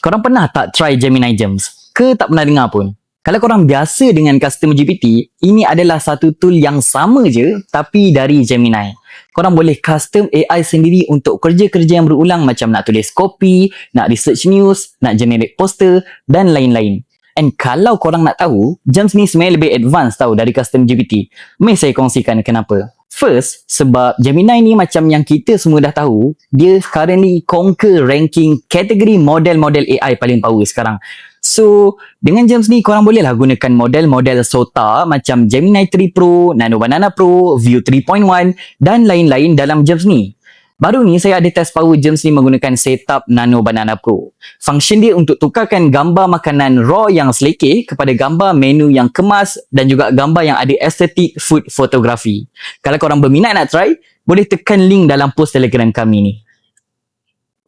Korang pernah tak try Gemini Gems? Ke tak pernah dengar pun? Kalau korang biasa dengan Custom GPT, ini adalah satu tool yang sama je tapi dari Gemini. Korang boleh custom AI sendiri untuk kerja-kerja yang berulang macam nak tulis copy, nak research news, nak generate poster dan lain-lain. And kalau korang nak tahu, Gems ni sebenarnya lebih advance tau dari Custom GPT. Mari saya kongsikan kenapa. First, sebab Gemini ni macam yang kita semua dah tahu, dia currently conquer ranking kategori model-model AI paling power sekarang. So, dengan Gems ni korang bolehlah gunakan model-model SOTA macam Gemini 3 Pro, Nano Banana Pro, View 3.1 dan lain-lain dalam Gems ni. Baru ni saya ada test power Gems ni menggunakan setup Nano Banana Pro. Function dia untuk tukarkan gambar makanan raw yang selekeh kepada gambar menu yang kemas dan juga gambar yang ada aesthetic food photography. Kalau korang berminat nak try, boleh tekan link dalam post Telegram kami ni.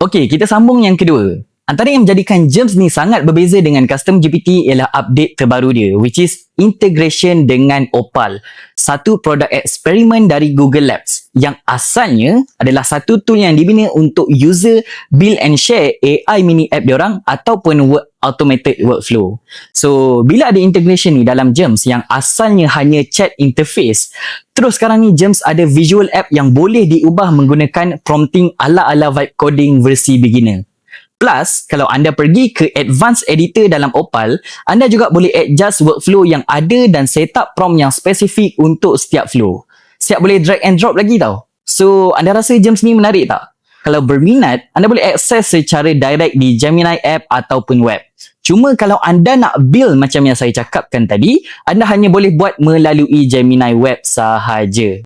Okey, kita sambung yang kedua. Antara yang menjadikan Gems ni sangat berbeza dengan Custom GPT ialah update terbaru dia, which is integration dengan Opal, satu produk eksperimen dari Google Labs yang asalnya adalah satu tool yang dibina untuk user build and share AI mini app diorang ataupun automated workflow. So, bila ada integration ni dalam Gems yang asalnya hanya chat interface, terus sekarang ni Gems ada visual app yang boleh diubah menggunakan prompting ala-ala vibe coding versi beginner. Plus, kalau anda pergi ke advanced editor dalam Opal, anda juga boleh adjust workflow yang ada dan setup prompt yang spesifik untuk setiap flow. Siap boleh drag and drop lagi tau. So, anda rasa Gems ni menarik tak? Kalau berminat, anda boleh akses secara direct di Gemini app ataupun web. Cuma kalau anda nak build macam yang saya cakapkan tadi, anda hanya boleh buat melalui Gemini web sahaja.